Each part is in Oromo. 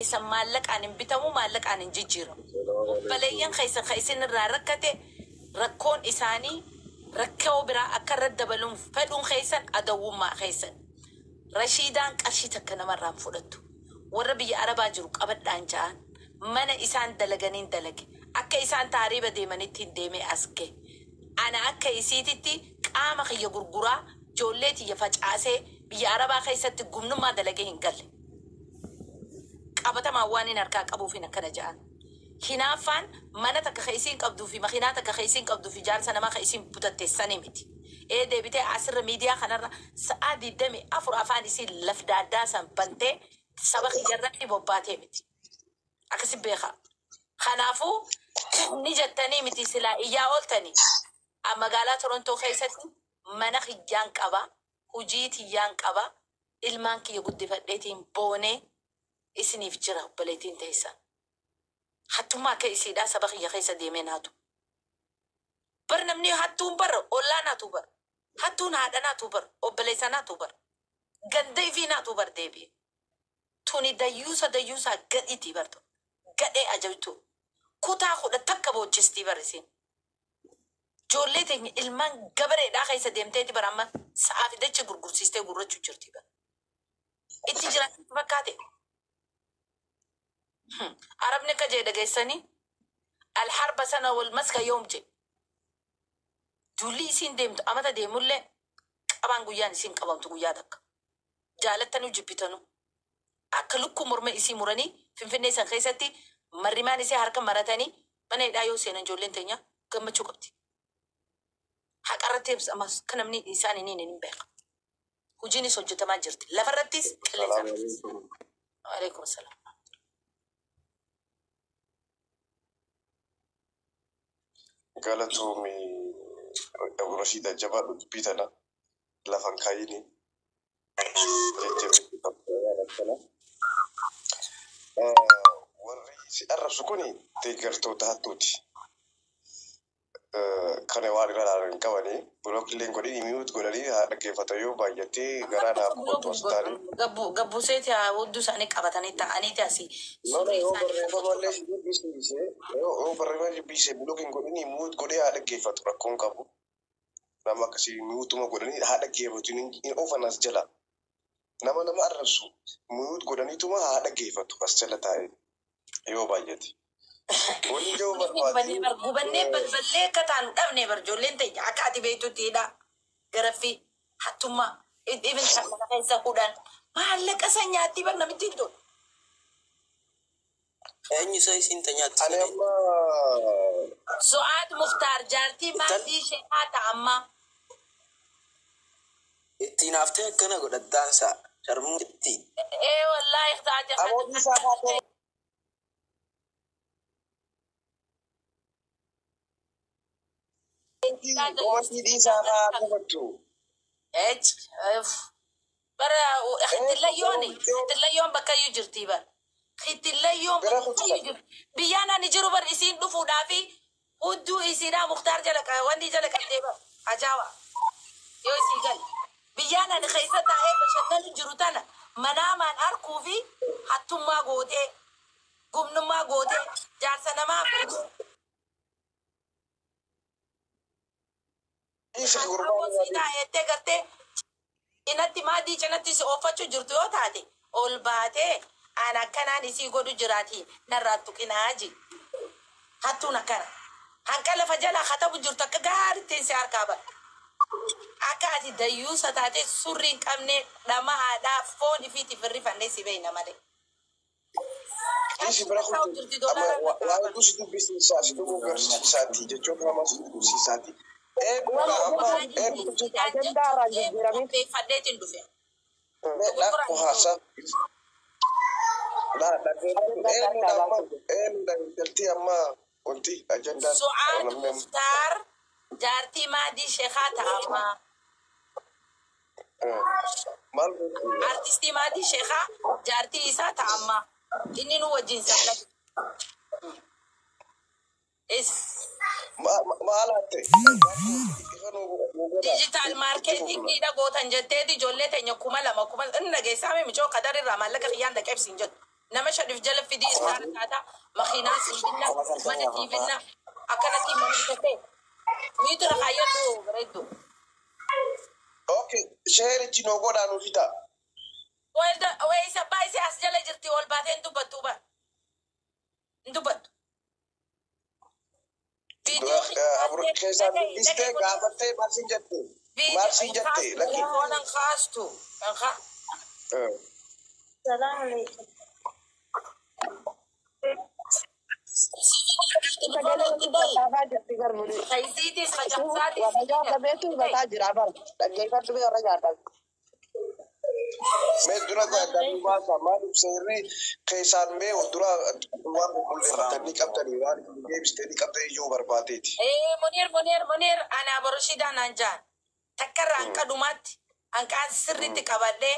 إسا مالك عن بتمو مالك عن جيجيرو بلين خيسن الركته ركون إساني ركوا برا أكرد دبلون فدون خيسن أدو ما خيسن رشيدان كرشيتك نمر فلتو وربي أربا جروك أبد أنجان من إسان دلغنين دلغ أكا إسان تاريبا ديمانيتين ديمي أسكي أنا أكا إسيتي قام خي غرغرا جولتي يفجعسي بي أربا خيست قمنو ما دلغين قل أبدا ما واني نركاك أبو فينا كنجان هنافان mana takka khaysin qabdu fi makhina takka khaysin qabdu fi jar sana ma khaysin putatte sanimiti e de bite asr media khanara saadi demi afur afani si lafda dasan bante sabakhi jarrati bobbate miti akasi beha khanafu nijatani miti sila iya oltani amagala toronto khaysati mana khiyan qaba hujiti yan qaba ilman ki yuguddi fadetin bone isnif jira baletin taysan حتى ما كيسي دا سبق يا خيسة ديميناتو برنمني حتى بر ولا ناتوبر حتى نادا ناتوبر او بليسا ناتوبر غندي في ناتوبر ديبي توني دا يوسا غديتي برتو غدي اجوتو كوتا خود تكبو جستي برسين جوليتين المان غبري دا خيسة ديمتي برما سافي دچ غرغر سيستي غرچو چرتي بر اتجرا بكاتي عربنا كجيدة جيساني الحرب سنة والمسكة يوم جي جولي سين ديمتو أما تا ديمو اللي أبان قويان سين قبام تو قويادك جالتانو جبتانو أكلوكو مرمى إسي مراني فين نيسان خيساتي مرمان إسي حركة مراتاني من إدايو سينا جولين تنيا كما چوكبتي حق أرتيبس أما كنمني إنساني نيني نمبيق هجيني سوجتا ما جرتي لفرتيس عليكم السلام galatoomii Abu Rashid jabaadhu dubbii tana lafan kaayini jajjabeetti qabdana warri si arrabsu kuni deeggartoota hattuuti kana waan irra ilaalan qabani bulookilleen godhanii mi'uut godhanii dhaggeeffata yoo baay'attee garaa naaf qottu as taane gabbuseeti hudduu isaanii qabatanii ta'aniiti asii barreeffama jibbisee bulookiin godhanii mi'uut godhee haa dhaggeeffatu rakkoon qabu nama akkasii mi'uutuma godhanii haa dhaggeeffatu hin oofanas jala nama arrabsu mi'uut godhaniituma haa dhaggeeffatu as jala taa'e yoo baay'ate. Gubannee balballee akka taanu dhabnee barjoolleen ta'e akka ati beektuttidha. Garaffii hattummaa ibin kana keessa kudhan maallaqa isa nyaatti bar namitti hin tolu. Eenyu isa isin nyaatti? Ani amma Su'aad Muftaar jaartii maatii ishee haata amma. Ittiin haftee akkana godhattaansa sharmuu itti. Wallaahi ta'a bara khitlayyoon bakka iyyuu jirtii bar khitlayyoon biyyaan ani jiru bar isiin dhufuudhaafi hudduu isiidhaa Muktaar jala wanni jala qabdee bar ajaawa yoo isii gal biyyaan ani keessa taa'ee bashannanu jiru tana manaamaan arkuu fi hattummaa gootee gumnummaa gootee jaarsa namaa gartee inatti maadii cinatti si oofachuu jirtu yoo taate ol baatee aan akkanaan isii godhu jiraati narraa tuqinaaji hattuun akkana hanqa lafa jalaa katabu jirtu akka gaariittiin si harkaa bara akka ati dayyuusa taate surri hin qabne dhama haadhaa foon ifiitiif hirrifannee si beeyna malee. Waan gosi dubbisiisaati dhuguu garsiisaati jechuun hamas dubbisiisaati. Faddeetiin dhufe. Su'aad Muftaar jaartii maadii sheekaa ta'ammaa. Artistii maadii sheekaa jaartii isaa ta'ammaa. Inni nu wajjin sallatu. Digital marketing ni da gootan jetteeti ijoollee teenya 2,000 inni dhageessaame michoo qadarirraa maallaqa xiyyaan dhaqeebsiin jettu. nama shadif jala fidii isaan kaata makiinaa siibinna mana siibinna akkanatti mana bitatee miitu rakaayyadhu bareeddu. Okay, sheherichi noo godhaanuu fita. Way isa baay'isee as jala jirti ol baatee hin dubbattu ba? Hin dubbattu. Keessaan dubbistee gaafattee maal jette? Maal jette? Lakki. Telefoonaan kaastu. Salaam alaikum. Kaysiitis hajamsaatis. Mee dura gaadanii baasa maaliif seerri keessaan mee dura waan qulqulleeffatanii qabdanii waan deebistanii qabdan iyyuu barbaadeeti. Munir ana barushidaa naan jaan takkarraa hanqa dhumaatti hanqaan sirriitti qabadhee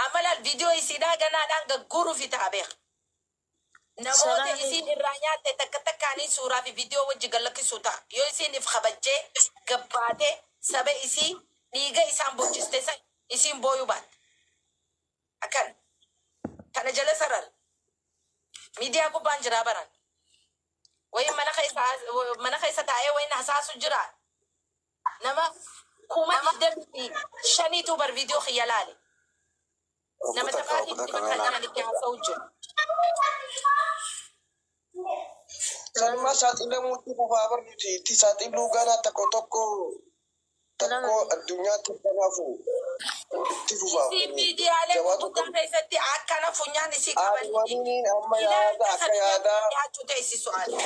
amalaan viidiyoo isiidhaa ganaadhaan gagguuruuf ta'a beeka. Namoota isiin irraa nyaatte takka takkaanii suuraa fi viidiyoo wajji gallakkisuu ta'a. Yoo isiin if kabajjee gabbaatee saba isii dhiiga isaan bochiste isiin booyuu baatte. Akkan kana jala sarar miidiyaa gubbaan jiraa baran. Wayin mana keessa taa'ee wayin hasaasu jira. Nama kuma 25 bar viidiyoo kiyya laale. Nama taphaatiif bakka kanatti haasa'u jiru. Sanuma saaxilamuutti fufaa barnuti itti saaxiluu ganaa tokko addunyaatti kanaafu itti fufaa. Isi miidiyaalee gurguddaa keessatti akkana funyaan isii qaban. Waniin amma yaada akka yaadaa. Yaachuu ta'e isi su'aala.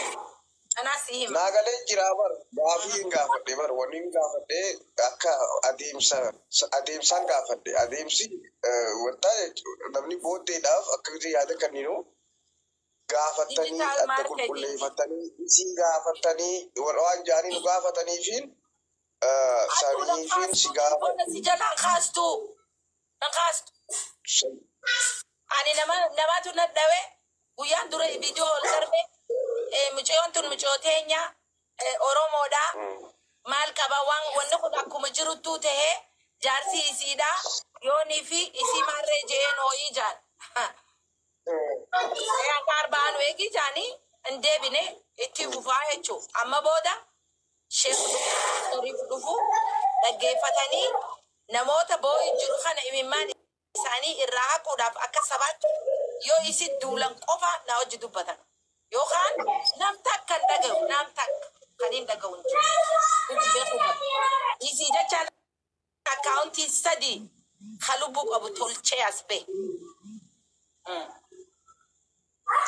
Anaas hima. Naagalee jiraa bar gaafii hin gaafadhe bar waniin gaafadhe akka adeemsaan gaafadhe adeemsi wantaa jechuudha namni booddeedhaaf akka yaada kenninuu. Gaafatanii adda qulqulleeffatanii isii gaafatanii waan jaanii nu gaafataniifiin saniifiin si gaafatu. Si jalaan kaastu. Ani namaatu nadhawe guyyaan dura viidiyoo ol darbe mucayyoon tun mucayyoo teenya Oromoodha. Maal qaba waan wanni kun akkuma jiruttuu tahee jaarsi isiidha yoonii fi isii maarree je'een hoo'ii jaan. Karbaan weegi jaanii hin deebine itti fufaa jechuun amma booda sheekuriif dhufu dhaggeeffatanii namoota boo'ii jiru kana imimmaan isaanii irraa haquudhaaf akka sabaatti yoo isin duulan qofa na hojii dubbatan yookaan nam takka hin dhaga'u nam takka kan hin dhaga'u hin jiru. Isii jechaan akkaawuntii 3 kan lubbuu qabu tolchee as ba'e.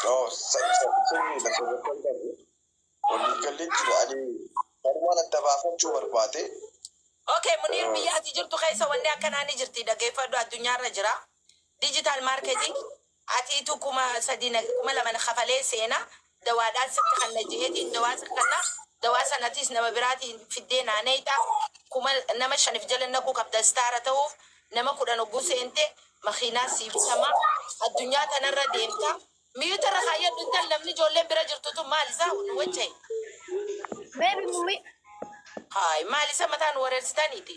Oh, sirrii lafa bakka qabu. Waliigallee jiru ani harmaan adda baafachuu barbaade. Okay, Munir biyyaatti jirtu keessa wanni akkanaa ni jirti dhaggeeffadhu addunyaarra jira. Digital marketing atiitu 2,000 kafalee seenaa dawaadhaan sitti kan naji'eetiin dawaa kana dawaa sanatis nama biraatiin fiddee naanneetaa nama 5 jala naquu qabda istaara ta'uuf nama 10 ogguu seente makiinaa siibitamaa addunyaa tanarra deemta. Miyuuta rakaayyee dhuntan namni ijoolleen bira jirtutu maal isaa nu wajjin. Baby mummy. Haay maal isa mataan wareersitaniiti.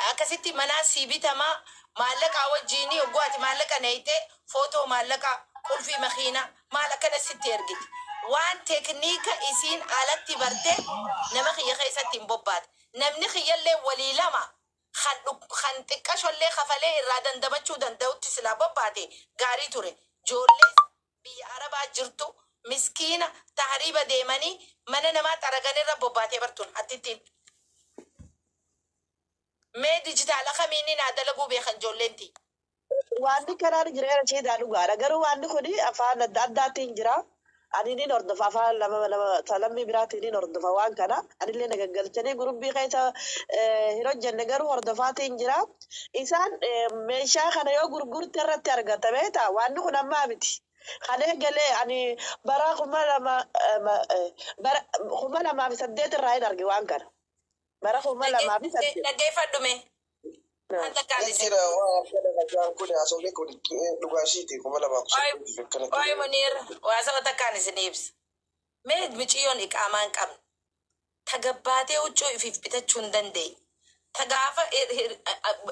Akkasitti manaa siibitamaa maallaqa wajjiinii oggooti maallaqa neeyite footoo maallaqa qulfii makiinaa maal akkana sitti ergiti. Waan teekniika isiin alatti barte nama kiyya keessatti hin bobbaate. Namni kiyyallee walii lama kan xiqqashollee kafalee irraa dandamachuu danda'utti silaa bobbaate gaarii ture. Ijoollee biyya Arabaa jirtu miskiina tahriiba deemanii mana namaa xaraganirra bobbaatee bartuun attittiin. Mee dijitaala kamiinni naa dalaguu beekan ijoolleenti. Wanti kanaan jireenya isheetaa dhugaadha. Garuu wanti kun afaan adda addaatiin jira. Ani ni hordofa afaan lammii biraatiin ni hordofa waan kana. Anillee na gaggalchanii gurubbii keessa hin hojjenne garuu hordofaatiin jira. Isaan meeshaa kana yoo gurgurte irratti argata beektaa wanti kun ammaa miti. Kan eegalee ani bara 2008 irraa hin arge waan kana. Bara 2008. Dhaggeeffadhume. Jira waan akkana nagaan kun haasofni kun dhugaa ishiiti 2008 Oy Munir waasa takkaan isin ibsa. Mee miciyyoon iqaamaa hin qabne. Tagabbaatee huccuu ifiif bitachuu hin dandeenye. Tagaafa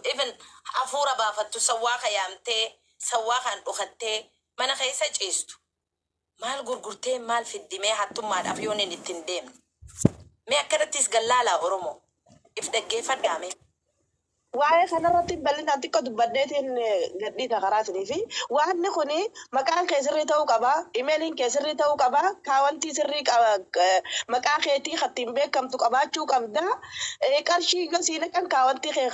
even hafuura baafattu sawwaa kayaamtee sawwaakan dhukattee mana keessa ciistu maal gurgurtee maal fiddimee hattummaadhaaf yoon hin ittiin deemne mee akkanattis gallaalaa Oromoo if dhaggeeffadhaame. Waa'ee kanarratti bal'inaan xiqqoo dubbadheetiin gadhiita karaatanii fi waanni kuni maqaan kee sirrii ta'uu qaba, imeeliin kee sirrii ta'uu qaba, kaawwantii sirrii maqaa keetii kattiin beekamtu qabaachuu qabda. Qarshii yoo sii naqan kaawwantii kee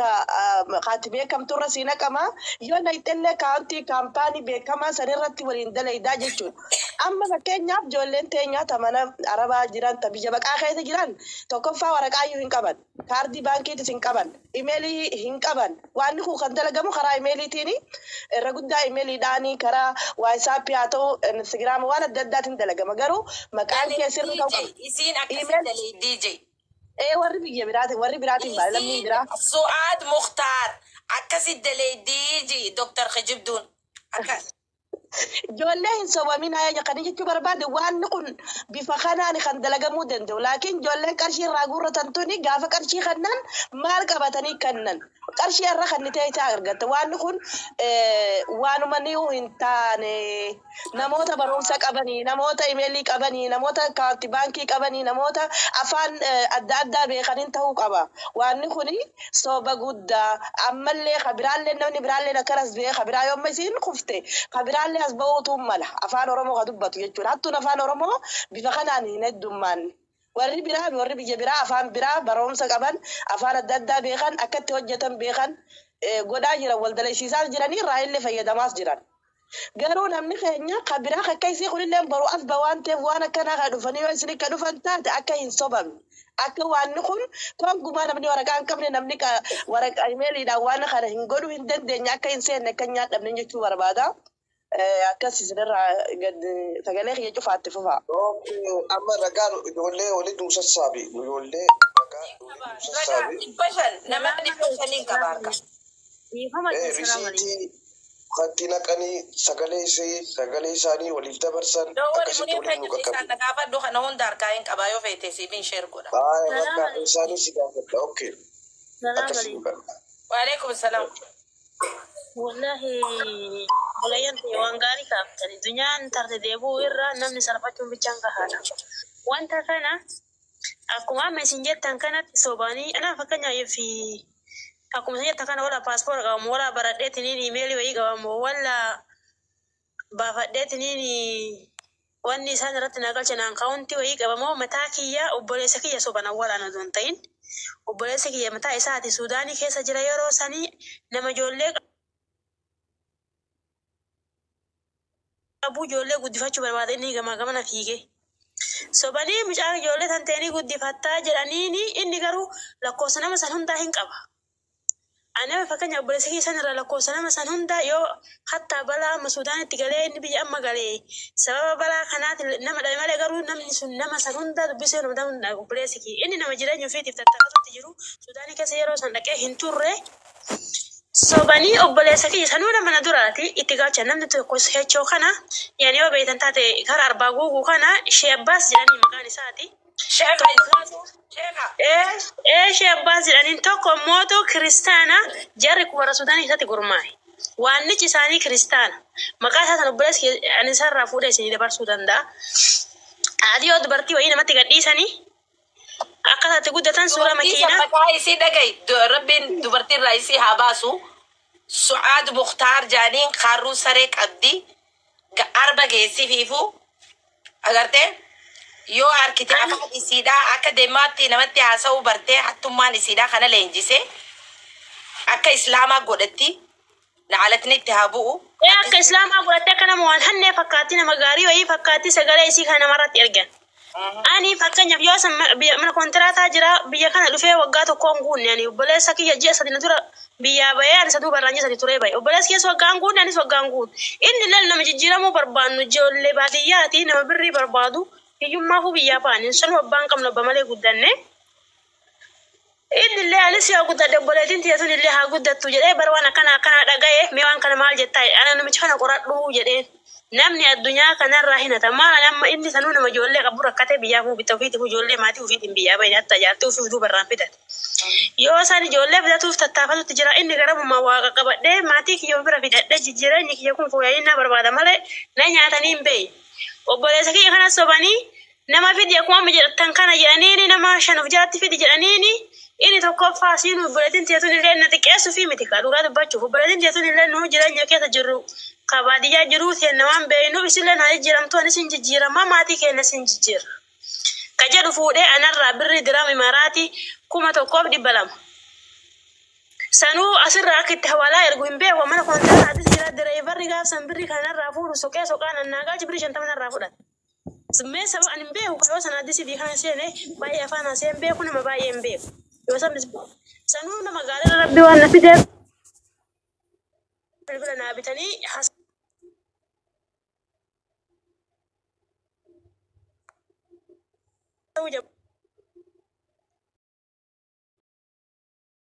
kaatti beekamturra sii naqama. Yoo naqxellee kaawwantii kaampaanii beekamaa sanirratti waliin dalaydaa jechuudha. Amma fakkeenyaaf ijoolleen teenyaa tamana Arabaa jiran ta biyya baqaa keessa jiran tokkoffaa waraqaayyuu hin qaban, kaardii baankiitis hin qaban, imeelii hin qaban. Waan kun kan dalagamu karaa imeeliitiin irra guddaa imeeliidhaanii karaa waatsaappii haa ta'u instagiraam waan adda addaatiin dalagama. Garuu maqaan kee sirrii ta'uu qaba. Isiin akkasii dalee DJ. Warri biyya biraatiin baay'ee lammii biraa. Su'aad Mukhtaar akkasii dalee DJ Dr. Khijibduun akkas. Ijoollee hin sobaminaa kan jechuu barbaade waan kun bifa kanaan kan dalagamuu danda'u. Laakiin ijoolleen qarshii irraa guurratan tuni gaafa qarshii kannan maal qabatanii kannan qarshii irra kan ta'e isaa argatta. Waan kun waanuma ni hin taane namoota barumsa qabanii, namoota imeelii qabanii, namoota kaartii baankii qabanii, namoota afaan adda addaa beekaniin ta'uu qaba. Waan kun soba guddaa ammallee kabiraallee namni biraallee akkanas beeka biraa yommuu isiin kufte kabiraallee as ba'uutu mala afaan Oromoo ka dubbatu jechuudha. Hattuun afaan Oromoo bifa kanaan hin heddummaanne. Warri biyya biraa afaan biraa barumsa qaban afaan adda addaa beekan akkatti hojjetan beekan godhaa jiran wal dalaysiisaa jiranii irraa illee fayyadamaas jiran. Garuu namni keenya kan biraa akka isii kunillee baruu as bawaan ta'eef waan akkanaa kan dhufanii yoo isin akka dhufan taate akka hin sobamne. Akka waan kun gonkumaa namni waraqaa hin qabne namni waraqaa imeeliidhaan waan kana hin godhuu hin dandeenye akka hin seenne akka hin nyaadhamne jechuu barbaada. Akkasii isinirraa sagalee kiyya cufaatti fufaa. Amma ragaan ijoollee waliin nu sassaabi. Ijoollee ragaa nu sassaabi. Nama 500 qaba harka. Risiitii kanti naqanii sagalee isaanii waliif dabarsan akkasitti waliin nu qaqqabu. Gaafadhu kana hunda harkaa hin qabaa yoo feete siifin sheer godha. Maqaa isaanii si gaafadha. Okay. Akkasii nu qaqqabu. Waalaikum salaam. Wallahi bulayanti waan gaarii kaaftani dunyaan tarte deebuu irraa namni salphachuun bichaan gahaadha. Wanta kana akkuma amma isin jettan kanatti sobaanii anaa fakkeenyaaf akkuma isin jettan kana wala paaspoora qabamu wala baradheetiniin imeelii wayii qabamu wala baafadheetiniin wanni isaan irratti nagalchan akkaawuntii wayii qabamu mataa kiyya obboleessa kiyya soban awwaalaan osoo hin ta'in obboleessa kiyya mataa isaati Suudaanii keessa jira yeroo sanii nama ijoollee abu ijoollee guddifachuu barbaade inni gamana fiige. Sobanii mucaan ijoollee tan ta'anii guddifattaa jedhaniini inni garuu lakkoofsa nama san hundaa hin qaba. Ani fakkeenya obboleessa kiyya san irraa lakkoofsa nama san hundaa yoo hatta balaa amma Suudaanitti galee inni biyya amma galee sababa balaa kanaati nama dhabe malee garuu namni sun nama san hundaa dubbisee nama obboleessi kiyya inni nama jireenya ofiitiif tattaafatutti jiru Suudaanii keessa yeroo san dhaqee hin turre. Sobanii obboleessa kiyya sanuu nama duraati itti gaacha namni tokko hechoo kana yaani yoo beektan taate karaa arbaa guuguu kana Shee Abbaas jedhanii maqaan isaati. Shee Abbaas jedhaniin tokko mootuu kiristaana jarri warra Suudaanii keessatti gurmaa'e. Waannichi isaanii kiristaana. Maqaa isaa sana obboleessi ani isarraa fuudhee isinii dabarsuu danda'a. Adii yoo dubartii wayii namatti gadhiisanii akkasatti guddatan suura makiinaa. Maqaa isii dhaga'i rabbiin dubartii irraa isii haa baasu. Su'aad Mukhtaar jaaniin kaarruu saree qabdi. Arba geessi fiifu agartee yoo harkite afaan isiidhaa akka deemaatti namatti haasa'uu bartee hattummaan isiidhaa kana leenjisee akka islaamaa godhatti naalatni itti haa bu'u. Akka islaamaa godhattee akka nama waan hannee fakkaatti nama gaarii wayii fakkaatti sagalee isii kana namarratti ergan. Ani fakkeenyaaf yoo mana kontiraataa jira biyya kana dhufee waggaa tokkoon guunne ani obboleessa kiyya ji'a sadii na dura biyyaa bahee ani saduu barraanjii sadii turee bahe obboleessi keessa waggaan guunne anis waggaan guun inni illee nama jijjiiramuu barbaannu ijoollee baadiyyaati nama birrii barbaadu hiyyummaafuu biyyaa ba'anii sun abbaan qabnu abba malee guddanne inni illee anis yaa guddadhe obboleettiin tiyatuun illee haa guddattu jedhee bara waan akkana dhaga'ee mee waan kana maal jettaa ana namichi kana qoradhu jedheen namni addunyaa kanarraa hin hatamaa nama inni sanuu nama ijoollee qabu rakkate biyyaa kuu bitta ofiitiif ijoollee maatii ofiitiin biyyaa bahin hatta jaartii ofii utuu barraan fidate. Yoo isaan ijoollee fidatuuf tattaafatutti jira inni garabummaa waaqa qabadhee maatii kiyya bira fidadhee jijjiireenyi kiyya kun fooyya'inaa barbaada malee na nyaatanii hin beeyi. Obboleessa kiyya kanas sobanii nama fidi akkuma jedhatan kana jedhaniini nama shanuuf jaatti fidi jedhaniini inni tokkoffaa siin obboleettiin teetun illee na xiqqeessuu fi miti kaa dhugaa dubbachuuf obboleettiin teetun illee nuu jireenya keessa jirru kabaadiyyaa jiruu ta'e namaan beeynu isillee na jijjiiramtu anis hin jijjiirama maatii keenya sin jijjiira. Ka jedhu fuudhee anarraa birri diraami maraati 1,200. Sanuu asirraa akka itti hawaalaa ergu hin beeku mana kontiraataatis jira direevarri gaafsan birri kanarraa fuudhu soqee soqaan annaagaa birri 50 narraa fudhata. Simmee saba ani hin beeku yoo sana addisi kana seene baay'ee afaan aseen beeku nama baay'ee hin beeku. Yoo sanuu nama gaarii rabbi waan na fideef bilbila naa bitanii has